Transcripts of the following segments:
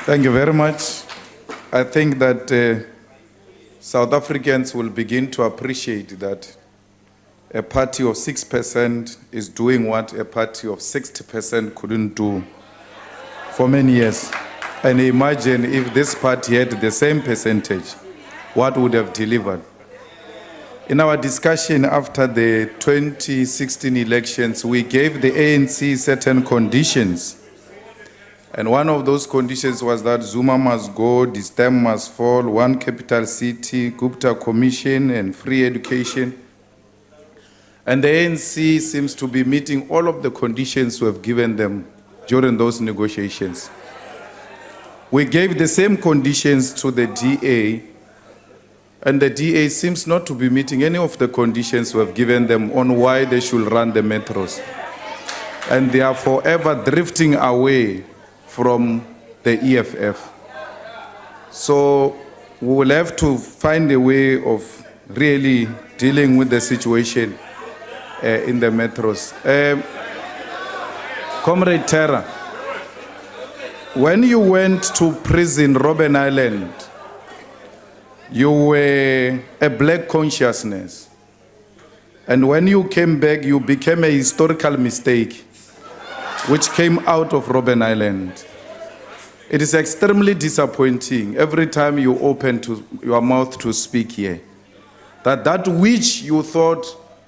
Thank you very much. I think that South Africans will begin to appreciate that a party of 6% is doing what a party of 60% couldn't do for many years. And imagine if this party had the same percentage, what would have delivered? In our discussion after the 2016 elections, we gave the ANC certain conditions. And one of those conditions was that Zuma must go, the stem must fall, one capital city, Gupta Commission, and free education. And the ANC seems to be meeting all of the conditions we have given them during those negotiations. We gave the same conditions to the DA, and the DA seems not to be meeting any of the conditions we have given them on why they should run the metros. And they are forever drifting away from the EFF. So we will have to find a way of really dealing with the situation in the metros. Comrade Terra, when you went to prison, Robben Island, you were a black consciousness. And when you came back, you became a historical mistake, which came out of Robben Island. It is extremely disappointing every time you open your mouth to speak here, that which you thought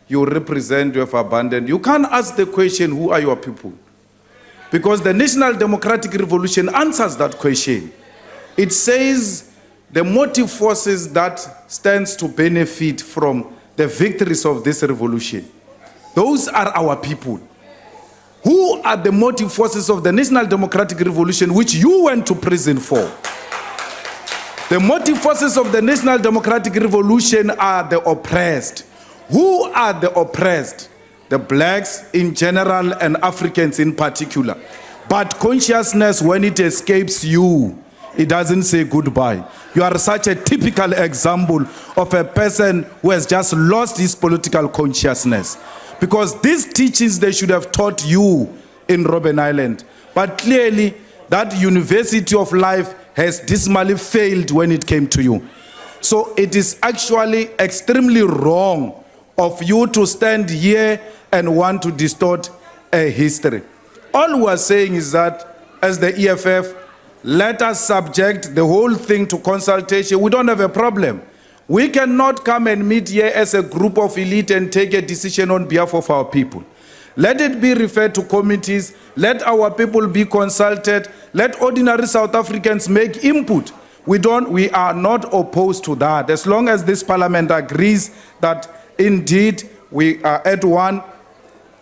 you represent, you have abandoned. You can't ask the question, who are your people? Because the National Democratic Revolution answers that question. It says the motive forces that stands to benefit from the victories of this revolution, those are our people. Who are the motive forces of the National Democratic Revolution which you went to prison for? The motive forces of the National Democratic Revolution are the oppressed. Who are the oppressed? The blacks in general and Africans in particular. But consciousness, when it escapes you, it doesn't say goodbye. You are such a typical example of a person who has just lost his political consciousness. Because these teachings they should have taught you in Robben Island. But clearly, that university of life has dismally failed when it came to you. So it is actually extremely wrong of you to stand here and want to distort a history. All we are saying is that, as the EFF, let us subject the whole thing to consultation. We don't have a problem. We cannot come and meet here as a group of elite and take a decision on behalf of our people. Let it be referred to committees. Let our people be consulted. Let ordinary South Africans make input. We are not opposed to that. As long as this parliament agrees that indeed we are at one,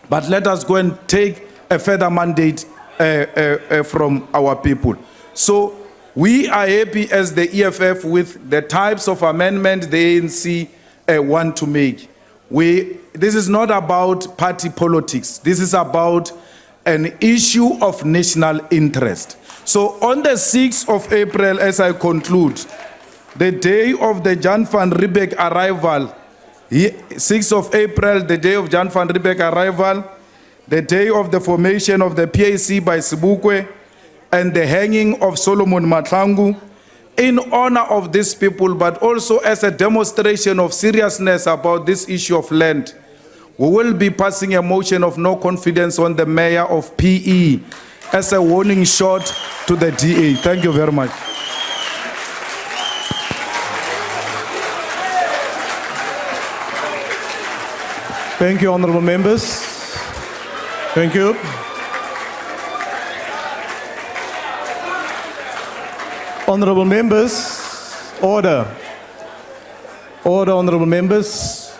but let us go and take a further mandate from our people. So we are happy as the EFF with the types of amendment the ANC want to make. This is not about party politics. This is about an issue of national interest. So on the 6th of April, as I conclude, the day of the Jan van Riebeeck arrival, 6th of April, the day of Jan van Riebeeck arrival, the day of the formation of the PAC by Sebokwe, and the hanging of Solomon Mahlangu, in honor of these people, but also as a demonstration of seriousness about this issue of land, we will be passing a motion of no confidence on the mayor of PE as a warning shot to the DA. Thank you very much. Thank you, honorable members. Thank you. Honorable members, order. Order, honorable members.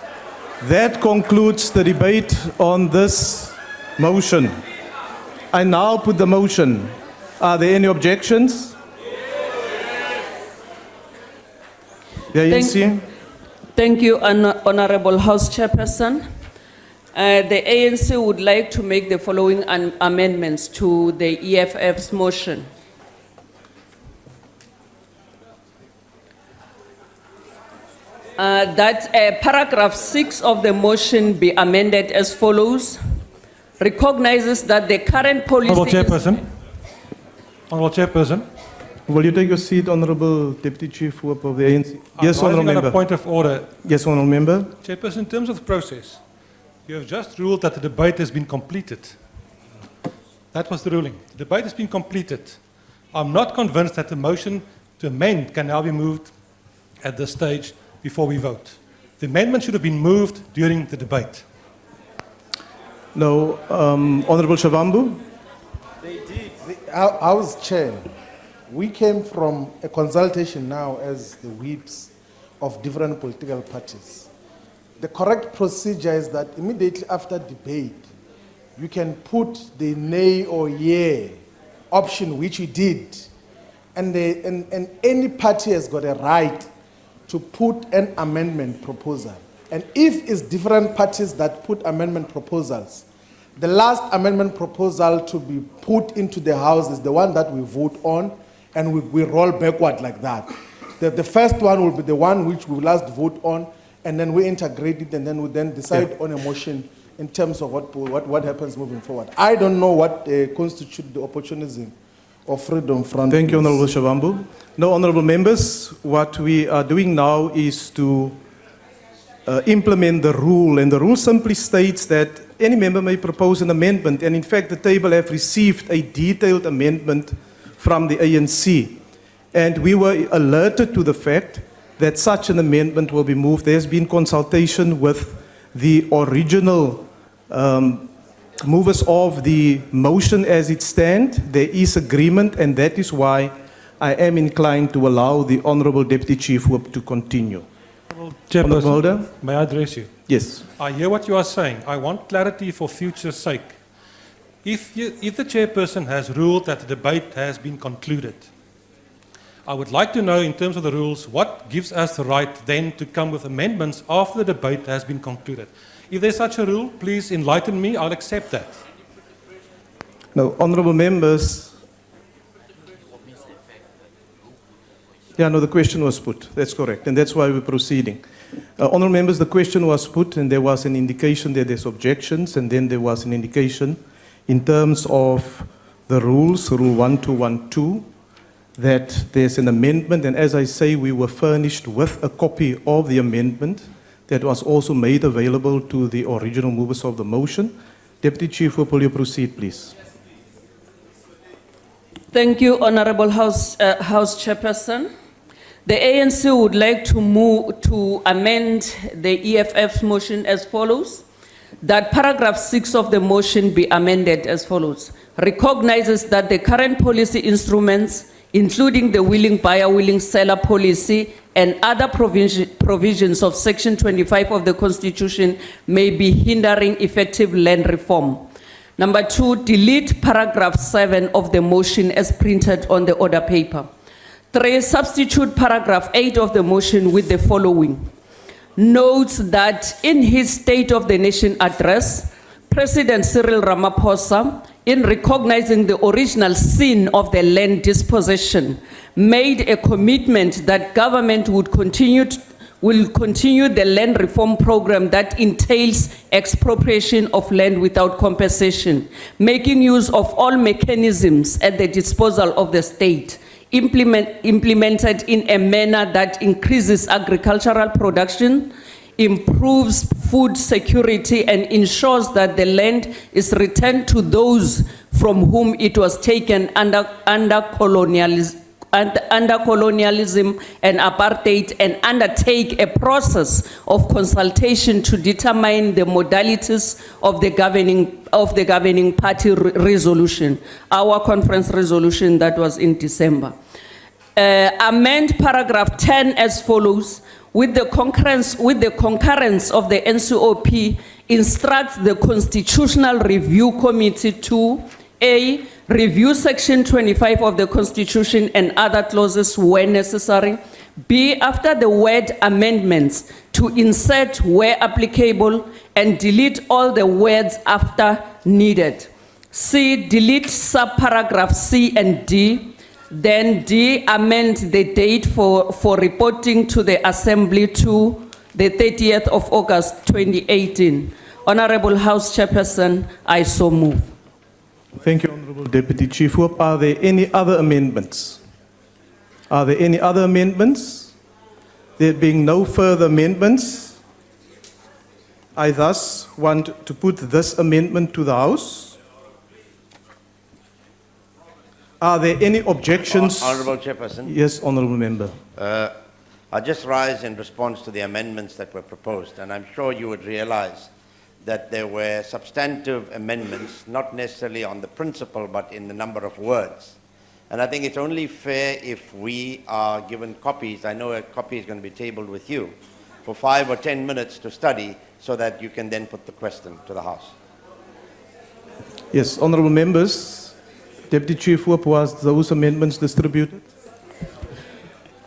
That concludes the debate on this motion. I now put the motion. Are there any objections? The ANC? Thank you, Honorable House Chairperson. The ANC would like to make the following amendments to the EFF's motion. That paragraph 6 of the motion be amended as follows. Recognizes that the current policy Honorable Chairperson, Will you take your seat, Honorable Deputy Chief Whip of the ANC? Yes, I'm Honorable rising on a Member. point of order. Yes, Honorable Member. Chairperson, in terms of the process, you have just ruled that the debate has been completed. That was the ruling. The debate has been completed. I'm not convinced that the motion to amend can now be moved at this stage before we vote. The amendment should have been moved during the debate. No, Honorable Shavambu. They did. I was chair. We came from a consultation now as the whips of different political parties. The correct procedure is that immediately after debate, you can put the nay or yea option, which we did. And any party has got a right to put an amendment proposal. And if it's different parties that put amendment proposals, the last amendment proposal to be put into the House is the one that we vote on, and we roll backward like that. The first one will be the one which we last vote on, and then we integrate it, and then we then decide on a motion in terms of what happens moving forward. I don't know what constitutes the opportunism or freedom front. Thank you, Honorable Shavambu. No, Honorable Members, what we are doing now is to implement the rule, and the rule simply states that any member may propose an amendment, and in fact the table have received a detailed amendment from the ANC, and we were alerted to the fact that such an amendment will be moved. There's been consultation with the original movers of the motion as it stands. There is agreement, and that is why I am inclined to allow the Honorable Deputy Chief Whip to continue. Honorable Mulder? Chairperson, may I address you? Yes. I hear what you are saying. I want clarity for future's sake. If the chairperson has ruled that the debate has been concluded, I would like to know, in terms of the rules, what gives us the right then to come with amendments after the debate has been concluded. If there's such a rule, please enlighten me. I'll accept that. Now, Honorable Members. Yeah, no, the question was put. That's correct, and that's why we're proceeding. Honorable Members, the question was put, and there was an indication that there's objections, and then there was an indication in terms of the rules, Rule 1212, that there's an amendment, and as I say, we were furnished with a copy of the amendment that was also made available to the original movers of the motion. Deputy Chief Whip, will you proceed, please? Thank you, Honorable House Chairperson. The ANC would like to move to amend the EFF's motion as follows: that paragraph 6 of the motion be amended as follows. Recognizes that the current policy instruments, including the willing buyer, willing seller policy and other provisions of Section 25 of the Constitution, may be hindering effective land reform. Number 2, delete paragraph 7 of the motion as printed on the order paper. 3, substitute paragraph 8 of the motion with the following. Notes that in his State of the Nation address, President Cyril Ramaphosa, in recognizing the original sin of the land dispossession, made a commitment that government will continue the land reform program that entails expropriation of land without compensation, making use of all mechanisms at the disposal of the state, implemented in a manner that increases agricultural production, improves food security, and ensures that the land is returned to those from whom it was taken under colonialism and apartheid, and undertake a process of consultation to determine the modalities of the governing party resolution, our conference resolution that was in December. Amend paragraph 10 as follows: with the concurrence of the NCOP, instructs the Constitutional Review Committee to A, review Section 25 of the Constitution and other clauses where necessary. B, after the word amendments, to insert where applicable and delete all the words after needed. C, delete subparagraph C and D. Then D, amend the date for reporting to the Assembly to the 30th of August 2018. Honorable House Chairperson, I so move. Thank you, Honorable Deputy Chief Whip. Are there any other amendments? Are there any other amendments? There being no further amendments, I thus want to put this amendment to the House. Are there any objections? Honourable Chairperson, Yes, Honourable Member. I just rise in response to the amendments that were proposed, and I'm sure you would realize that there were substantive amendments, not necessarily on the principle, but in the number of words. And I think it's only fair if we are given copies. I know a copy is going to be tabled with you for 5 or 10 minutes to study so that you can then put the question to the House. Yes, Honourable Members, Deputy Chief Whip, was those amendments distributed?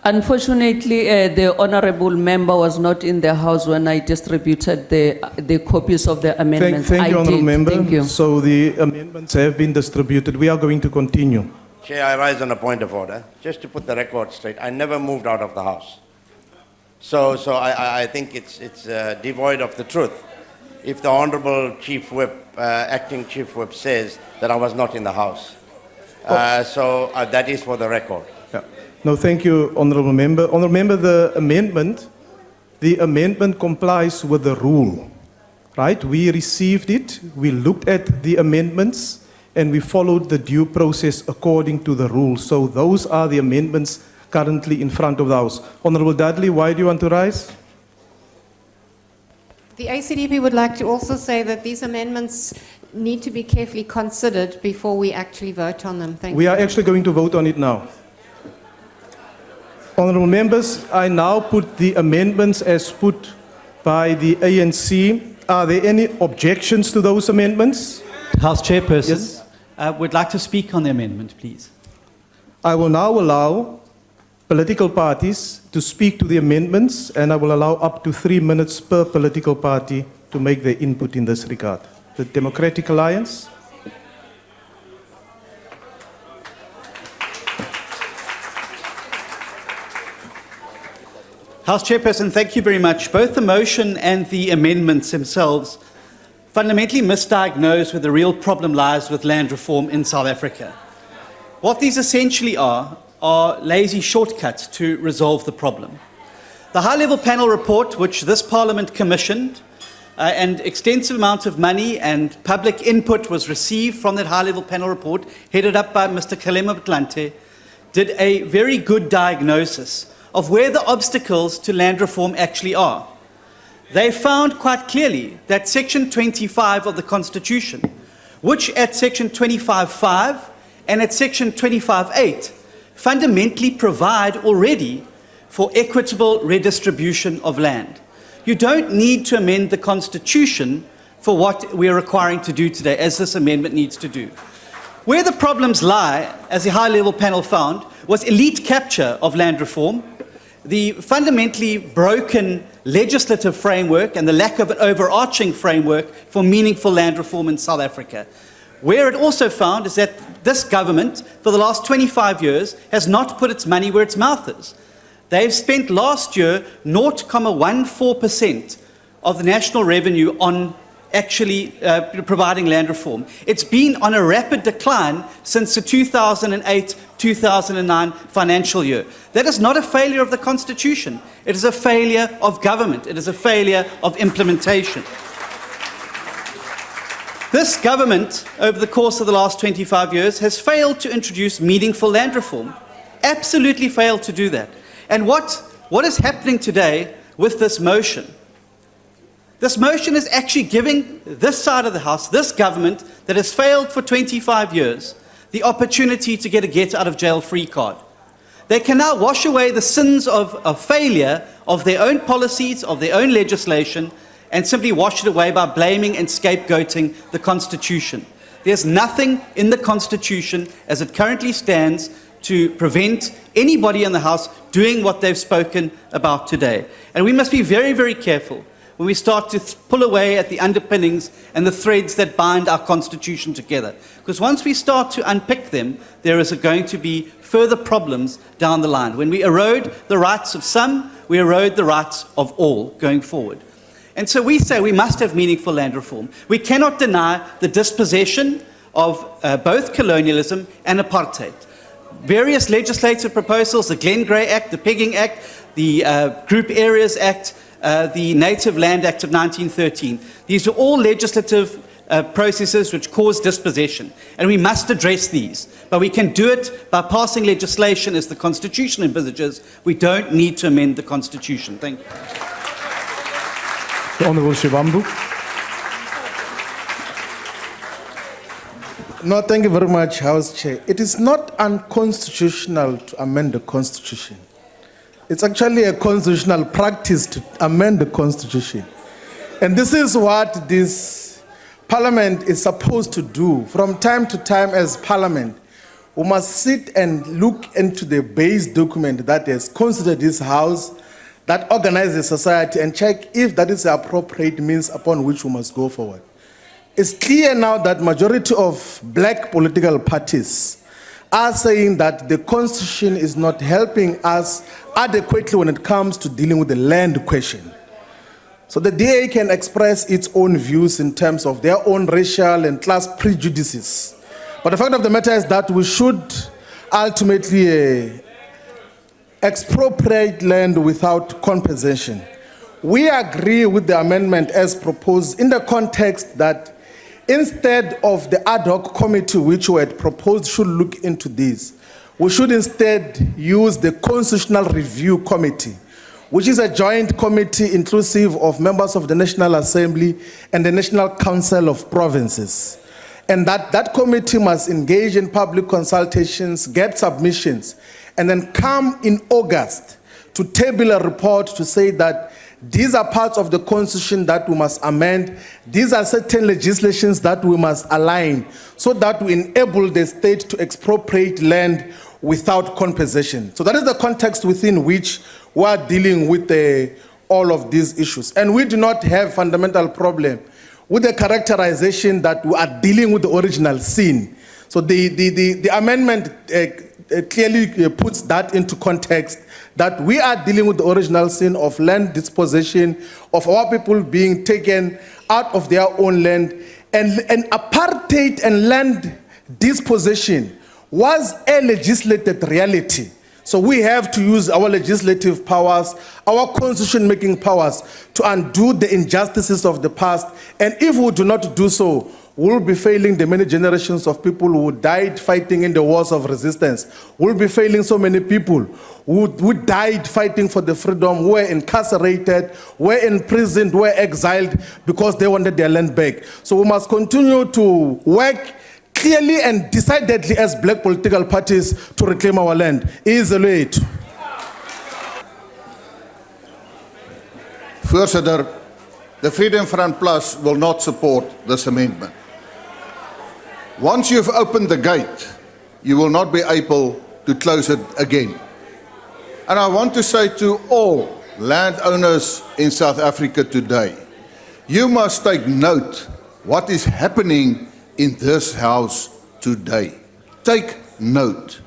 Unfortunately, the honourable member was not in the House when I distributed the copies of the amendments. Thank you, Honourable Member. Thank you. So the amendments have been distributed. We are going to continue. Chair, I rise on a point of order. Just to put the record straight, I never moved out of the House. So I think it's devoid of the truth if the Honourable Chief Whip, Acting Chief Whip says that I was not in the House. So that is for the record. Yeah. No, thank you, Honourable Member. Honourable Member, the amendment complies with the rule, right? We received it, we looked at the amendments, and we followed the due process according to the rules. So those are the amendments currently in front of the House. Honourable Dudley, why do you want to rise? The ACDP would like to also say that these amendments need to be carefully considered before we actually vote on them. Thank you. We are actually going to vote on it now. Honourable Members, I now put the amendments as put by the ANC. Are there any objections to those amendments? House Chairperson, Yes. would like to speak on the amendment, please. I will now allow political parties to speak to the amendments, and I will allow up to 3 minutes per political party to make their input in this regard. The Democratic Alliance. House Chairperson, thank you very much. Both the motion and the amendments themselves fundamentally misdiagnose where the real problem lies with land reform in South Africa. What these essentially are lazy shortcuts to resolve the problem. The high-level panel report, which this Parliament commissioned, and extensive amounts of money and public input was received from that high-level panel report, headed up by Mr. Kalema Btlante, did a very good diagnosis of where the obstacles to land reform actually are. They found quite clearly that Section 25 of the Constitution, which at Section 25.5 and at Section 25.8 fundamentally provide already for equitable redistribution of land. You don't need to amend the Constitution for what we are requiring to do today, as this amendment needs to do. Where the problems lie, as the high-level panel found, was elite capture of land reform, the fundamentally broken legislative framework and the lack of an overarching framework for meaningful land reform in South Africa. Where it also found is that this government, for the last 25 years, has not put its money where its mouth is. They've spent last year 0.14% of the national revenue on actually providing land reform. It's been on a rapid decline since the 2008-2009 financial year. That is not a failure of the Constitution. It is a failure of government. It is a failure of implementation. This government, over the course of the last 25 years, has failed to introduce meaningful land reform. Absolutely failed to do that. And what is happening today with this motion? This motion is actually giving this side of the House, this government that has failed for 25 years, the opportunity to get a get-out-of-jail-free card. They can now wash away the sins of failure of their own policies, of their own legislation, and simply wash it away by blaming and scapegoating the Constitution. There's nothing in the Constitution as it currently stands to prevent anybody in the House doing what they've spoken about today. And we must be very, very careful when we start to pull away at the underpinnings and the threads that bind our Constitution together. Because once we start to unpick them, there is going to be further problems down the line. When we erode the rights of some, we erode the rights of all going forward. And so we say we must have meaningful land reform. We cannot deny the dispossession of both colonialism and apartheid. various legislative proposals, the Glen Grey Act, the Pegging Act, the Group Areas Act, the Native Land Act of 1913. These are all legislative processes which cause dispossession, and we must address these. But we can do it by passing legislation as the Constitution envisages. We don't need to amend the Constitution. Thank you. The Honourable Shivambu. No, thank you very much, House Chair. It is not unconstitutional to amend the Constitution. It's actually a constitutional practice to amend the Constitution. And this is what this Parliament is supposed to do. From time to time as Parliament, we must sit and look into the base document that has constituted this House, that organizes society, and check if that is the appropriate means upon which we must go forward. It's clear now that majority of black political parties are saying that the Constitution is not helping us adequately when it comes to dealing with the land question. So the DA can express its own views in terms of their own racial and class prejudices. But the fact of the matter is that we should ultimately expropriate land without compensation. We agree with the amendment as proposed in the context that instead of the ad hoc committee which we had proposed should look into this, we should instead use the Constitutional Review Committee, which is a joint committee inclusive of members of the National Assembly and the National Council of Provinces. And that committee must engage in public consultations, get submissions, and then come in August to table a report to say that these are parts of the Constitution that we must amend. These are certain legislations that we must align so that we enable the state to expropriate land without compensation. So that is the context within which we are dealing with all of these issues. And we do not have fundamental problem with the characterization that we are dealing with the original sin. So the amendment clearly puts that into context, that we are dealing with the original sin of land dispossession, of our people being taken out of their own land. And apartheid and land dispossession was a legislated reality. So we have to use our legislative powers, our constitution-making powers to undo the injustices of the past. And if we do not do so, we'll be failing the many generations of people who died fighting in the wars of resistance. We'll be failing so many people who died fighting for the freedom, who were incarcerated, were imprisoned, were exiled because they wanted their land back. So we must continue to work clearly and decidedly as black political parties to reclaim our land. Easily. Voorzitter, the Freedom Front Plus will not support this amendment. Once you've opened the gate, you will not be able to close it again. And I want to say to all landowners in South Africa today, you must take note what is happening in this house today. Take note.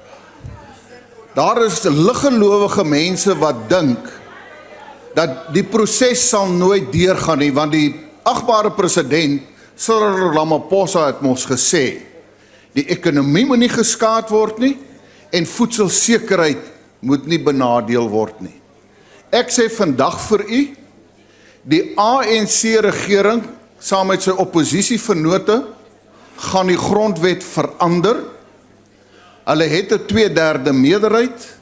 Daar is liggelowige mense wat dink dat die proses sal nooit deurgaan nie, want die agbare president Cyril Ramaphosa het ons gesê, die ekonomie moet nie geskaad word nie en voedselsekerheid moet nie benadeel word nie. Ek sê vandag vir u, die ANC regering saam met sy oppositievennote gaan die grondwet verander. Hulle het 'n 2/3 meerderheid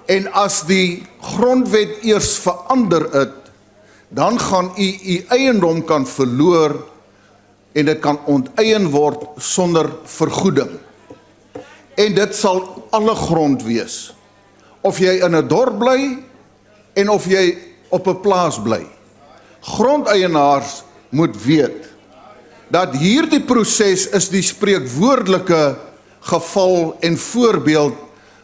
en as die grondwet eers verander het, dan gaan u eiendom kan verloor en dit kan onteien word sonder vergoeding. En dit sal alle grond wees. Of jy in 'n dorp bly en of jy op 'n plaas bly. Grondeienaars moet weet dat hierdie proses is die spreekwoordelike geval en voorbeeld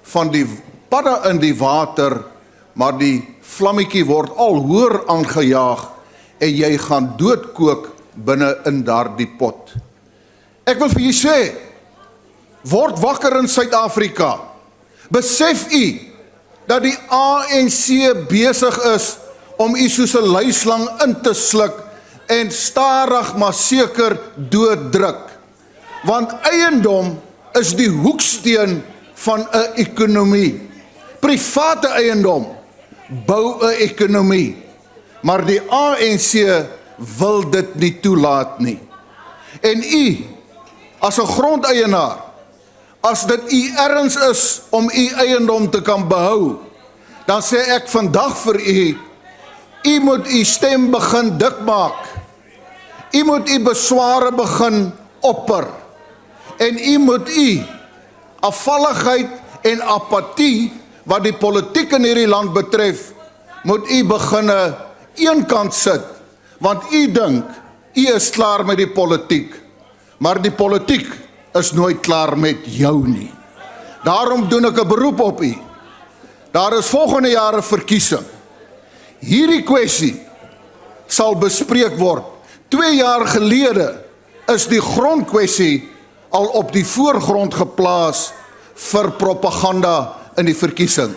van die padda in die water, maar die vlammetjie word al hoër aangejaag en jy gaan doodkook binne in daardie pot. Ek wil vir julle sê, word wakker in Suid-Afrika. Besef u dat die ANC besig is om u soos 'n luislang in te sluk en stadig maar seker dooddruk. Want eiendom is die hoeksteen van 'n ekonomie. Private eiendom bou 'n ekonomie, maar die ANC wil dit nie toelaat nie. En u, as 'n grondeienaar, as dit u erns is om u eiendom te kan behou, dan sê ek vandag vir u, u moet u stem begin dik maak. U moet u besware begin opper. En u moet u afvalligheid en apatie wat die politiek in hierdie land betref, moet u beginne eenkant sit, want u dink u is klaar met die politiek, maar die politiek is nooit klaar met jou nie. Daarom doen ek 'n beroep op u. Daar is volgende jaar 'n verkiesing. Hierdie kwessie sal bespreek word. 2 jaar gelede is die grondkwessie al op die voorgrond geplaas vir propaganda in die verkiesing.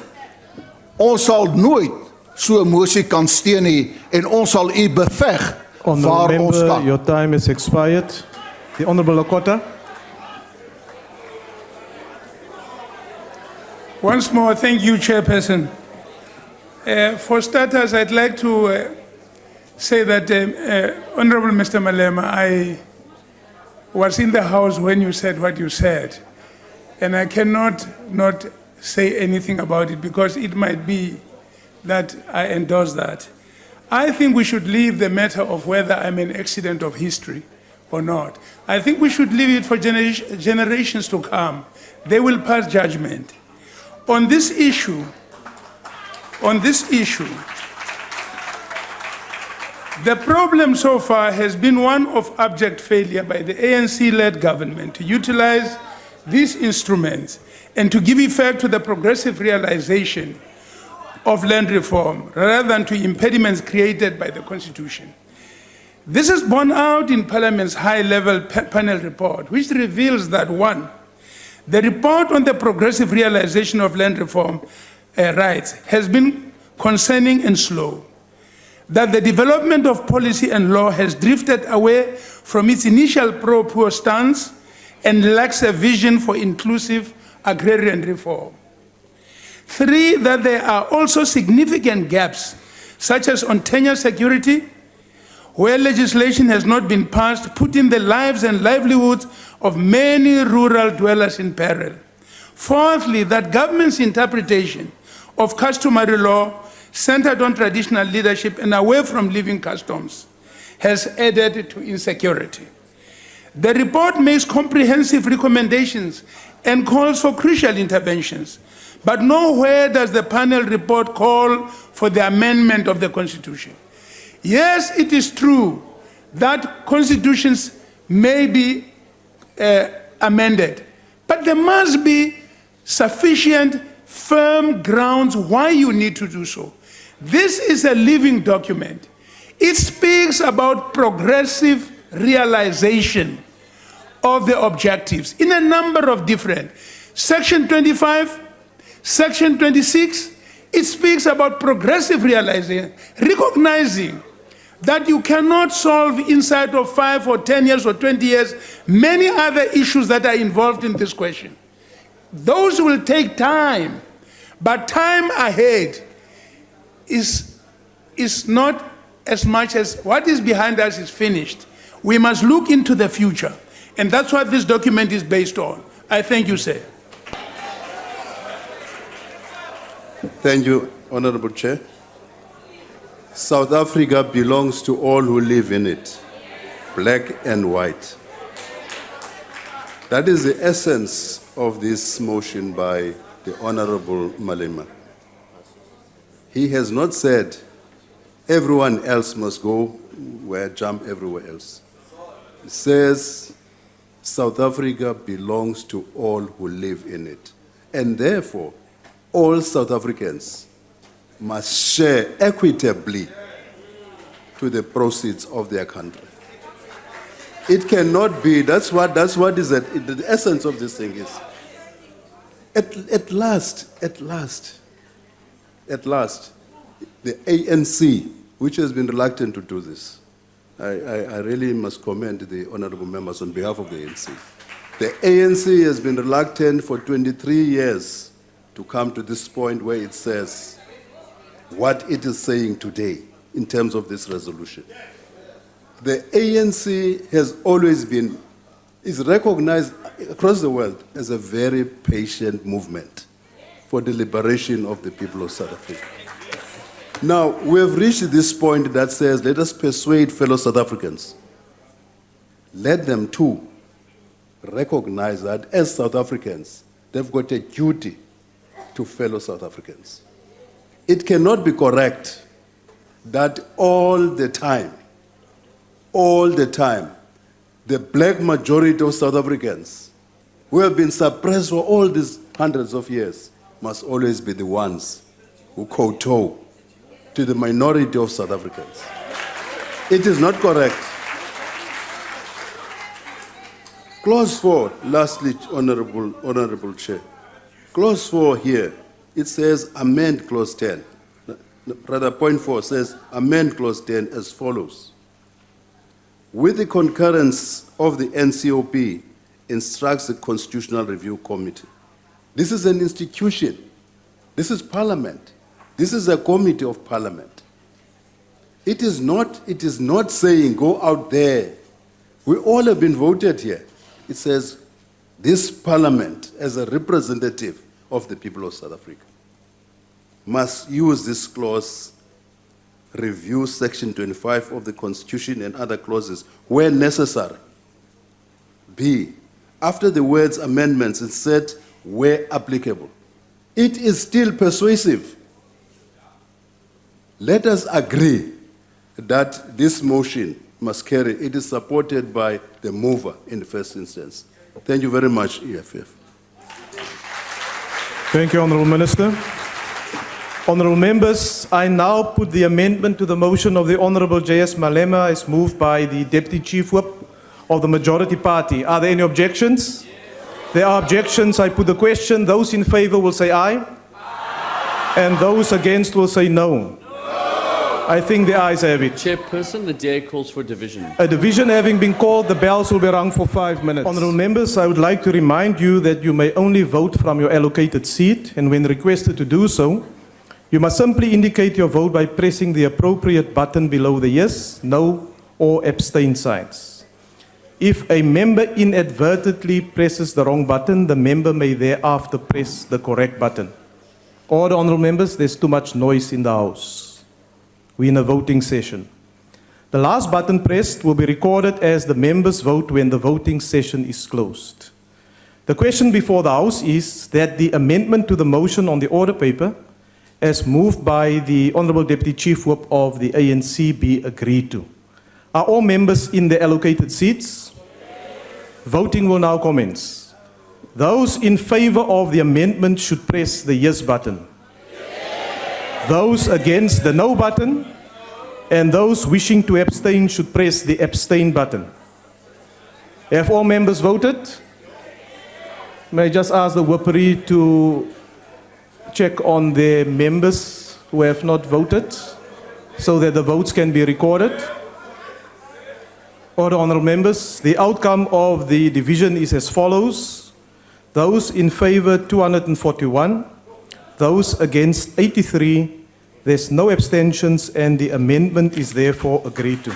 Ons sal nooit so 'n mosie kan steun nie en ons sal u beveg waar ons Member, kan. your time has expired. The Honourable Lakota. Once more, thank you, Chairperson. For starters, I'd like to say that, Honorable Mr. Malema, I was in the House when you said what you said, and I cannot not say anything about it because it might be that I endorse that. I think we should leave the matter of whether I'm an accident of history or not. I think we should leave it for generations to come. They will pass judgment. On this issue, the problem so far has been one of abject failure by the ANC-led government to utilize these instruments and to give effect to the progressive realization of land reform rather than to impediments created by the Constitution. This is borne out in Parliament's high-level panel report, which reveals that, 1, the report on the progressive realization of land reform rights has been concerning and slow, that the development of policy and law has drifted away from its initial pro-poor stance and lacks a vision for inclusive agrarian reform. 3, that there are also significant gaps, such as on tenure security, where legislation has not been passed, putting the lives and livelihoods of many rural dwellers in peril. 4thly, that government's interpretation of customary law centered on traditional leadership and away from living customs has added to insecurity. The report makes comprehensive recommendations and calls for crucial interventions, but nowhere does the panel report call for the amendment of the Constitution. Yes, it is true that constitutions may be amended, but there must be sufficient firm grounds why you need to do so. This is a living document. It speaks about progressive realization of the objectives in a number of different. Section 25, Section 26, it speaks about progressive realization, recognizing that you cannot solve inside of 5 or 10 years or 20 years many other issues that are involved in this question. Those will take time, but time ahead is not as much as what is behind us is finished. We must look into the future, and that's what this document is based on. I thank you, sir. Thank you, Honorable Chair. South Africa belongs to all who live in it, black and white. That is the essence of this motion by the Honorable Malema. He has not said everyone else must go jump everywhere else. He says South Africa belongs to all who live in it. And therefore, all South Africans must share equitably to the proceeds of their country. It cannot be, that's what is the essence of this thing is. At last, the ANC, which has been reluctant to do this, I really must commend the honorable members on behalf of the ANC. The ANC has been reluctant for 23 years to come to this point where it says what it is saying today in terms of this resolution. The ANC has always been, is recognized across the world as a very patient movement for the liberation of the people of South Africa. Now, we have reached this point that says, let us persuade fellow South Africans. Let them too recognize that as South Africans, they've got a duty to fellow South Africans. It cannot be correct that all the time, the black majority of South Africans who have been suppressed for all these hundreds of years must always be the ones who kowtow to the minority of South Africans. It is not correct. Clause 4, lastly, Honorable Chair. Clause 4 here, it says amend clause 10. Rather, point 4 says amend clause 10 as follows. With the concurrence of the NCOP, instructs the Constitutional Review Committee. This is an institution. This is Parliament. This is a committee of Parliament. It is not saying go out there. We all have been voted here. It says this Parliament, as a representative of the people of South Africa, must use this clause, review Section 25 of the Constitution and other clauses where necessary. B, after the words amendments, it said where applicable. It is still persuasive. Let us agree that this motion must carry. It is supported by the mover in the first instance. Thank you very much, EFF. Thank you, Honourable Minister. Honourable Members, I now put the amendment to the motion of the Honourable Julius Malema as moved by the Deputy Chief Whip of the Majority Party. Are there any objections? There are objections. I put the question. Those in favour will say aye. And those against will say no. I think the ayes have it. Chairperson, the DA calls for division. A division having been called, the bells will be rung for 5 minutes. Honourable members, I would like to remind you that you may only vote from your allocated seat, and when requested to do so, you must simply indicate your vote by pressing the appropriate button below the yes, no, or abstain signs. If a member inadvertently presses the wrong button, the member may thereafter press the correct button. Order, honourable members, there's too much noise in the House. We're in a voting session. The last button pressed will be recorded as the members vote when the voting session is closed. The question before the House is that the amendment to the motion on the order paper, as moved by the Honourable Deputy Chief Whip of the ANC, be agreed to. Are all members in their allocated seats? Voting will now commence. Those in favour of the amendment should press the yes button. Those against the no button, and those wishing to abstain should press the abstain button. Have all members voted? May I just ask the whippery to check on the members who have not voted so that the votes can be recorded? Order, honourable members, the outcome of the division is as follows. Those in favour 241, those against 83, there's no abstentions, and the amendment is therefore agreed to.